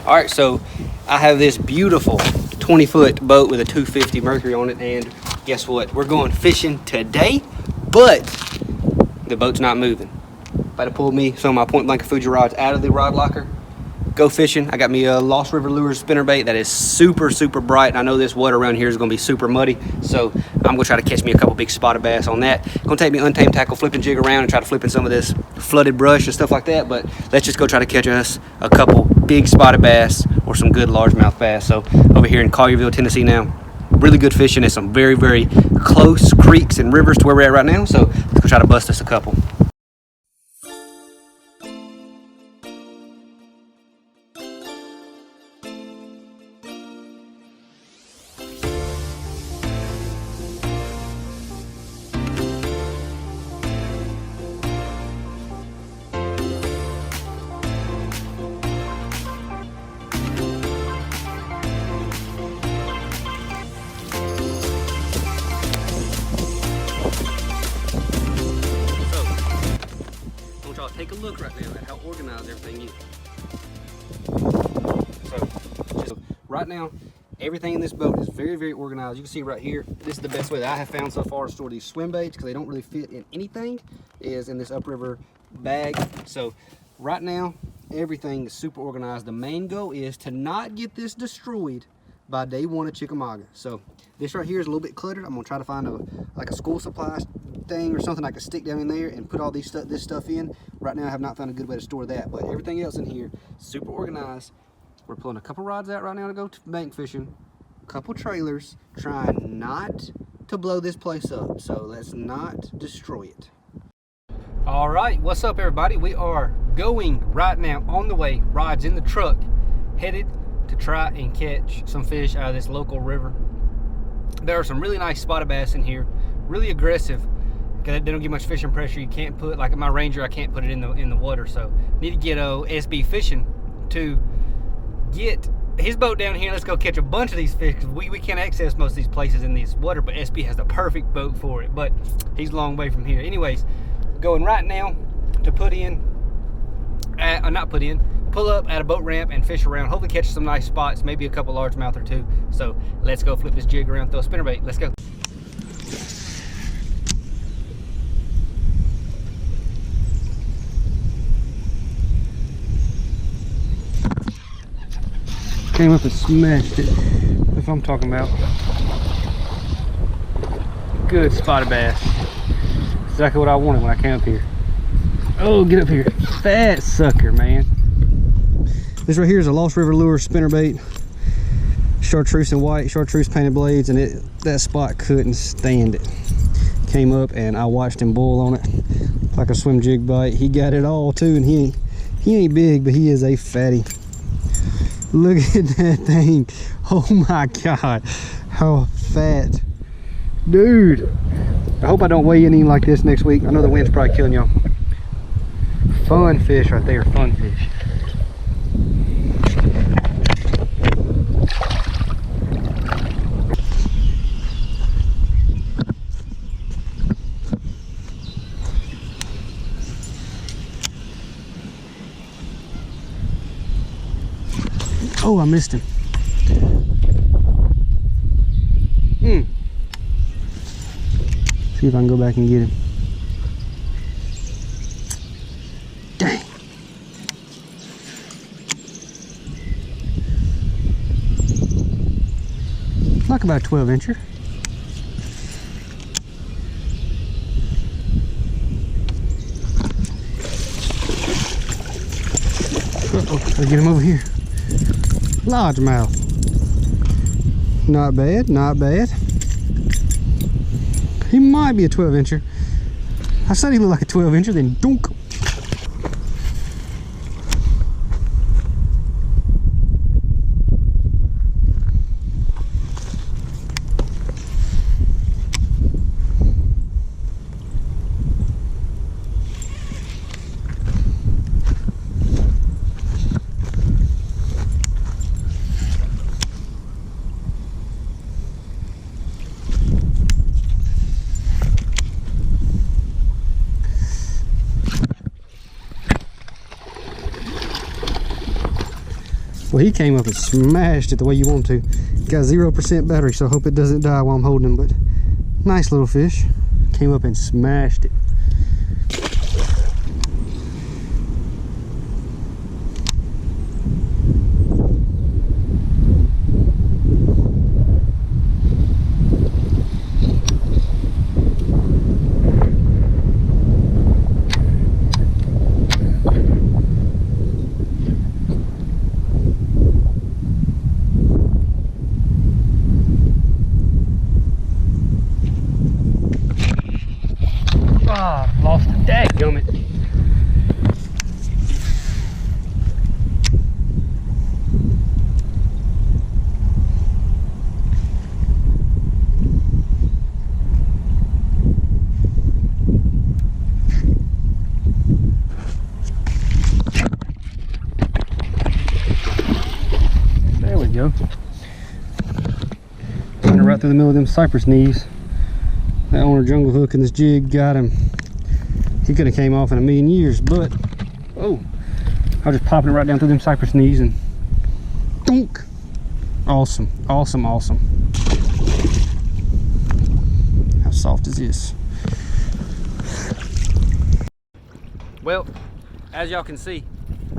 All right, so I have this beautiful 20-foot boat with a 250 Mercury on it, and guess what? We're going fishing today, but the boat's not moving. About to pull me some of my point blank Fuji rods out of the rod locker, go fishing. I got me a Lost River Lures spinnerbait that is super bright, and I know this water around here is going to be super muddy, so I'm going to try to catch me a couple big spotted bass on that. Going to take me untamed tackle, flipping jig around and try to flip in some of this flooded brush and stuff like that, but let's just go try to catch us a couple big spotted bass or some good largemouth bass. So over here in Collierville, Tennessee now, really good fishing at some very close creeks and rivers to where we're at right now, so let's go try to bust us a couple. Take a look right now at how organized everything is. So right now, everything in this boat is very organized. You can see right here, this is the best way that I have found so far to store these swim baits, because they don't really fit in anything, is in this upriver bag. So right now, everything is super organized. The main goal is to not get this destroyed by day one of Chickamauga. So this right here is a little bit cluttered. I'm gonna try to find a school supply thing or something I can stick down in there and put all this stuff in. Right now I have not found a good way to store that, but everything else in here super organized. We're pulling a couple rods out right now to go bank fishing, a couple trailers, trying not to blow this place up, so let's not destroy it. All right, what's up everybody? We are going right now, on the way, rods in the truck, headed to try and catch some fish out of this local river. There are some really nice spotted bass in here, really aggressive. They don't get much fishing pressure. You can't put, like my Ranger, I can't put it in the water, so need to get SB Fishing to get his boat down here. Let's go catch a bunch of these fish, because we can't access most of these places in this water, but SB has the perfect boat for it, but he's a long way from here. Anyways, going right now to pull up at a boat ramp and fish around, hopefully catch some nice spots, maybe a couple largemouth or two. So let's go flip this jig around, throw a spinnerbait. Let's go. Came up and smashed it. That's what I'm talking about. Good spotted bass. Exactly what I wanted when I came up here. Oh, get up here. Fat sucker, man. This right here is a Lost River Lure spinnerbait. Chartreuse and white, chartreuse painted blades, and that spot couldn't stand it. Came up and I watched him boil on it like a swim jig bite. He got it all too, and he ain't big, but he is a fatty. Look at that thing. Oh my God, how fat. Dude, I hope I don't weigh any like this next week. I know the wind's probably killing y'all. Fun fish right there, fun fish. Oh, I missed him. See if I can go back and get him. Dang. Like about a 12-incher. Uh-oh, I'll get him over here. Largemouth. Not bad, not bad. He might be a 12-incher. I said he looked like a 12-incher, then dunk. Well, he came up and smashed it the way you want to. Got 0% battery, so I hope it doesn't die while I'm holding him, but nice little fish. Came up and smashed it. Lost it. Dadgummit. There we go. Running right through the middle of them cypress knees. That owner jungle hook and this jig got him. He could have came off in a million years, but oh, I was just popping it right down through them cypress knees and dunk. Awesome, awesome, awesome. How soft is this? Well, as y'all can see,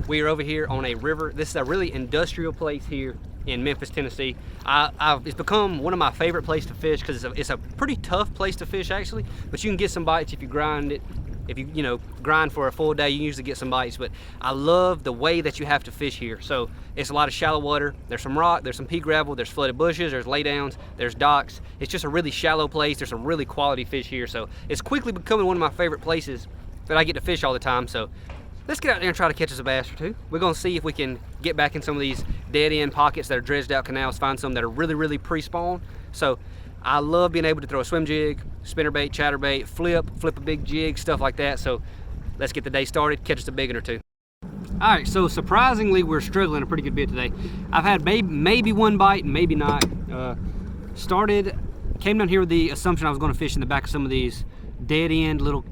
we are over here on a river. This is a really industrial place here in Memphis, Tennessee. It's become one of my favorite places to fish because it's a pretty tough place to fish actually, but you can get some bites if you grind it. If you grind for a full day, you can usually get some bites, but I love the way that you have to fish here. So it's a lot of shallow water. There's some rock, there's some pea gravel, there's flooded bushes, there's laydowns, there's docks. It's just a really shallow place. There's some really quality fish here. So it's quickly becoming one of my favorite places that I get to fish all the time. So let's get out there and try to catch us a bass or two. We're gonna see if we can get back in some of these dead end pockets that are dredged out canals, find some that are really, really pre-spawn. So I love being able to throw a swim jig, spinnerbait, chatterbait, flip a big jig, stuff like that. So let's get the day started, catch us a big one or two. All right, so surprisingly, we're struggling a pretty good bit today. I've had maybe one bite, maybe not. Came down here with the assumption I was gonna fish in the back of some of these dead end little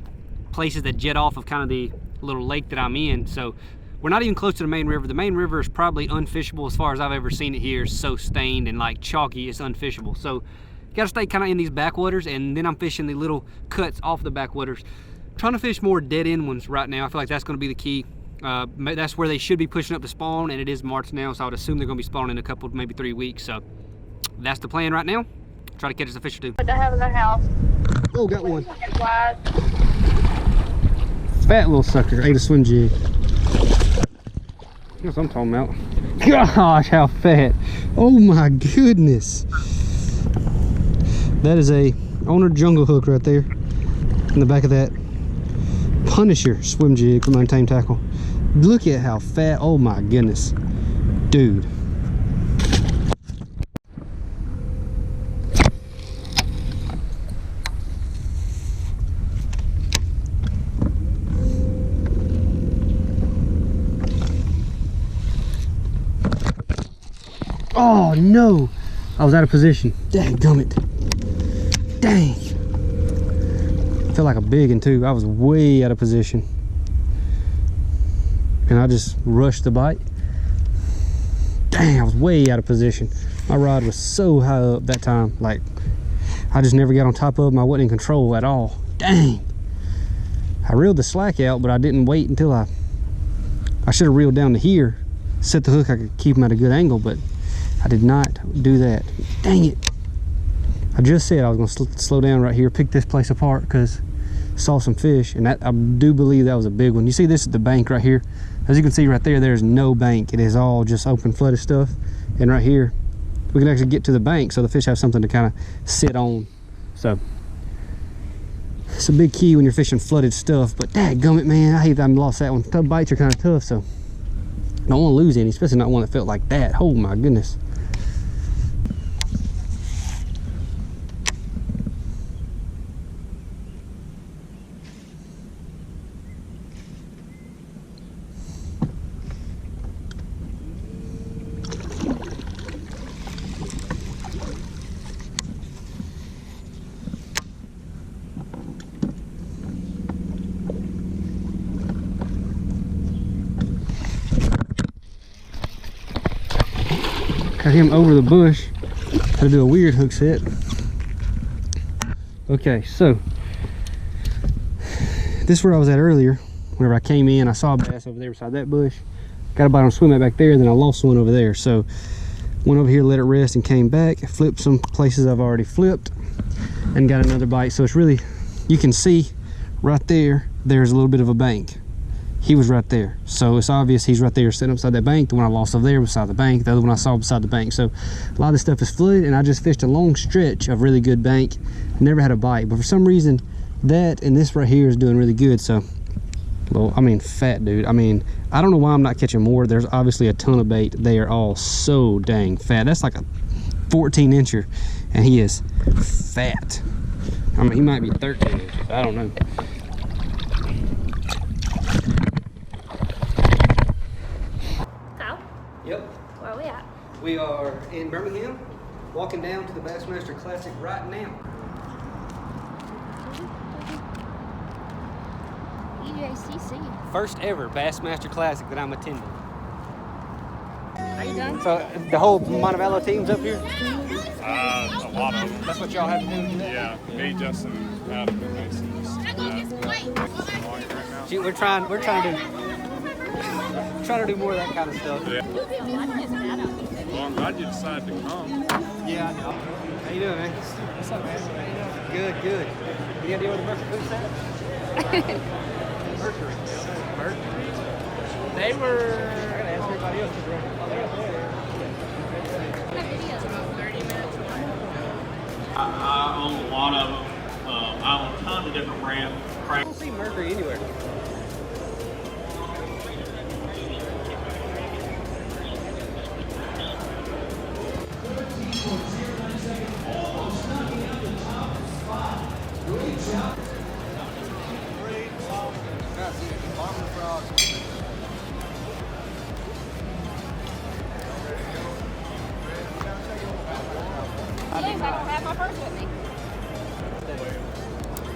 places that jet off of kind of the little lake that I'm in. So we're not even close to the main river. The main river is probably unfishable as far as I've ever seen it here. It's so stained and like chalky, it's unfishable. So got to stay kind of in these backwaters, and then I'm fishing the little cuts off the backwaters. Trying to fish more dead end ones right now. I feel like that's going to be the key. That's where they should be pushing up to spawn, and it is March now, so I would assume they're going to be spawning in a couple, maybe 3 weeks. So that's the plan right now. Try to catch us a fish or two. What they have in their house? Oh, got one. Fat little sucker, ate a swim jig. That's what I'm talking about. Gosh, how fat. Oh my goodness. That is a owner jungle hook right there in the back of that Punisher swim jig from my tame tackle. Look at how fat. Oh my goodness, dude. Oh no, I was out of position. Dadgummit. Dang. Felt like a big one too. I was way out of position. And I just rushed the bite. Dang, I was way out of position. My rod was so high up that time. Like, I just never got on top of him. I wasn't in control at all. Dang. I reeled the slack out, but I didn't wait until I should have reeled down to here. Set the hook, I could keep him at a good angle, but I did not do that. Dang it. I just said I was going to slow down right here, pick this place apart because I saw some fish, and that, I do believe that was a big one. You see, this is the bank right here. As you can see right there, there's no bank. It is all just open flooded stuff. And right here, we can actually get to the bank so the fish have something to kind of sit on. So it's a big key when you're fishing flooded stuff. But dadgummit, man, I hate that I lost that one. Tub bites are kind of tough, so I don't want to lose any, especially not one that felt like that. Oh my goodness. Got him over the bush. Had to do a weird hook set. Okay, so this is where I was at earlier. Whenever I came in, I saw a bass over there beside that bush. Got a bite on swim bait back there, then I lost one over there. So went over here, let it rest, and came back. Flipped some places I've already flipped, and got another bite. So it's really, you can see right there, there's a little bit of a bank. He was right there, so it's obvious he's right there sitting beside that bank. The one I lost over there beside the bank, the other one I saw beside the bank. So a lot of this stuff is flooded, and I just fished a long stretch of really good bank. Never had a bite, but for some reason that and this right here is doing really good. So, well, I mean, fat dude. I mean, I don't know why I'm not catching more. There's obviously a ton of bait. They are all so dang fat. That's like a 14 incher, and he is fat. I mean, he might be 13 inches. I don't know. Yep. Where are we at? We are in Birmingham, walking down to the Bassmaster Classic right now. EJCC. First ever Bassmaster Classic that I'm attending. Are you done? So the whole Montevallo team's up here? A lot of them. That's what y'all have to do today? Yeah, me, Justin, Adam, and Mason. Gee, we're trying to do more of that kind of stuff. Yeah. Well, I'm glad you decided to come. Yeah, I know. How you doing, man? What's up, man? Good, good. You got to deal with the Mercury food set? Mercury. They were. I gotta ask everybody else. Oh, they're up there. I own a lot of them. I own a ton of different brands. I don't see Mercury anywhere. Yes, I don't have my purse with me.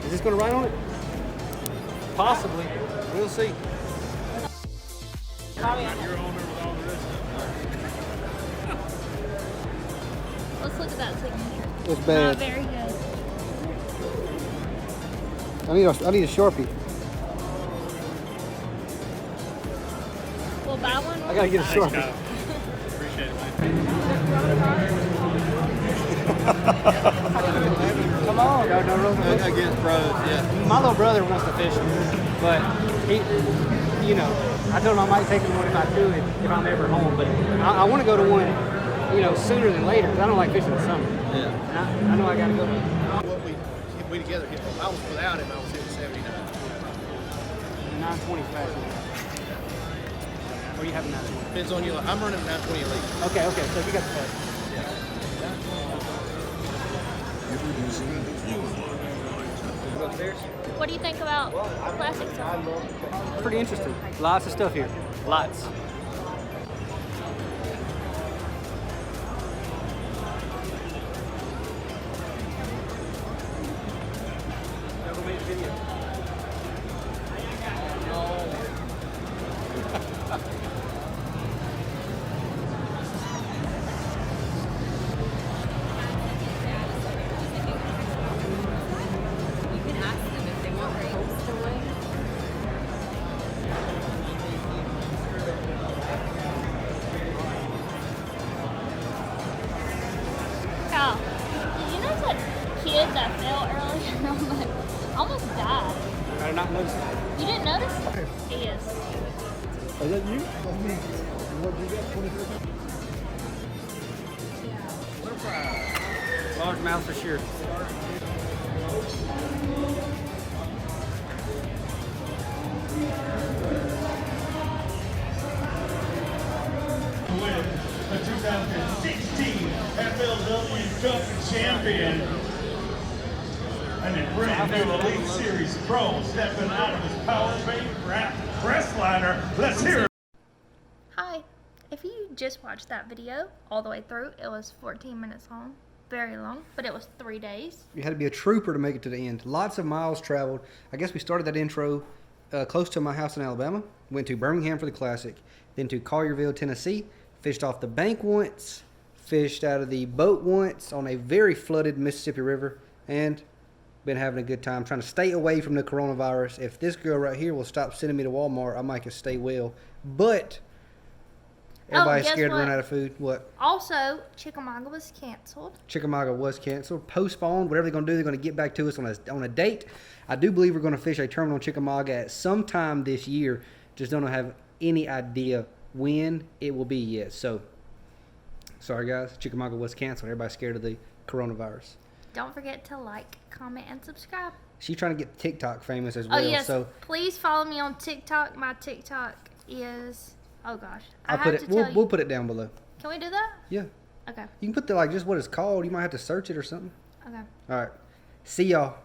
Is this going to ride on it? Possibly. We'll see. You're on there with all the rest Let's look at that signature. It's Not bad. very good. I need a Sharpie. We'll buy one. I gotta get a of Sharpie. them. Appreciate it, man. Come on. No, Against pros, yeah. my little brother wants to fish, but he, you know, I told him I might take him one if I could, if I'm ever home. But I want to go to one, you know, sooner than later, because I don't like fishing in the summer. Yeah. And I know I got to go. What we together hit. I was without him. I was hitting 79. 920 fast. Or you have a 920? Depends on you. I'm running 920 elite. Okay, okay. So you got the fast. Upstairs. What do you think about classic stuff? Pretty interesting. Lots of stuff here. Lots. Kyle, did you notice that kid that fell earlier? Almost died. I did not notice that. You didn't notice? He is. Is that you? What you got? 23? Largemouth for sure. The 2016 FLW Cup champion and a brand new Elite Series pro stepping out of his power bait press liner. Let's hear it. Hi. If you just watched that video all the way through, it was 14 minutes long. Very long, but it was 3 days. You had to be a trooper to make it to the end. Lots of miles traveled. I guess we started that intro close to my house in Alabama. Went to Birmingham for the Classic. Then to Collierville, Tennessee. Fished off the bank once. Fished out of the boat once on a very flooded Mississippi River, and been having a good time trying to stay away from the coronavirus. If this girl right here will stop sending me to Walmart, I might can stay well. But everybody's guess scared to what? run out of food. What? Also, Chickamauga was canceled. Chickamauga was canceled, postponed. Whatever they're going to do, they're going to get back to us on a date. I do believe we're going to fish a tournament on Chickamauga at some time this year. Just don't have any idea when it will be yet. So, sorry guys, Chickamauga was canceled. Everybody's scared of the coronavirus. Don't forget to like, comment, and subscribe. She's trying to get TikTok famous as well. Oh, yes. So Please follow me on TikTok. My TikTok is... Oh, gosh. we'll put it down below. Can we do that? Yeah. Okay. You can put the, like, just what it's called. You might have to search it or something. Okay. All right. See y'all.